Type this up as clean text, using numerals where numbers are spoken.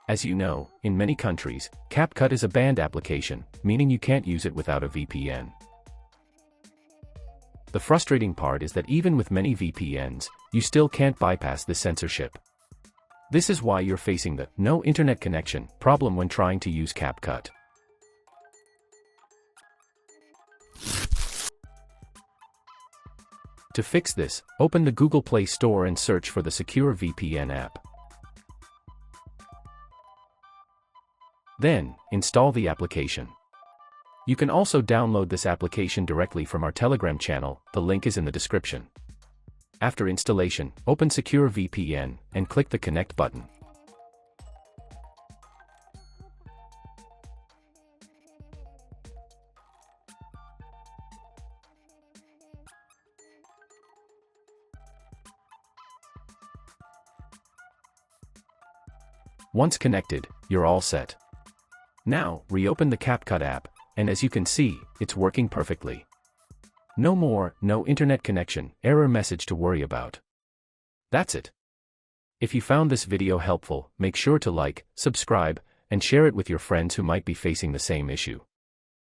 As you know, in many countries, CapCut is a banned application, meaning you can't use it without a VPN. The frustrating part is that even with many VPNs, you still can't bypass the censorship. This is why you're facing the "no internet connection" problem when trying to use CapCut. To fix this, open the Google Play Store and search for the Secure VPN app. Then, install the application. You can also download this application directly from our Telegram channel, the link is in the description. After installation, open Secure VPN and click the Connect button. Once connected, you're all set. Now, reopen the CapCut app, and as you can see, it's working perfectly. No more "no internet connection" error message to worry about. That's it. If you found this video helpful, make sure to like, subscribe, and share it with your friends who might be facing the same issue.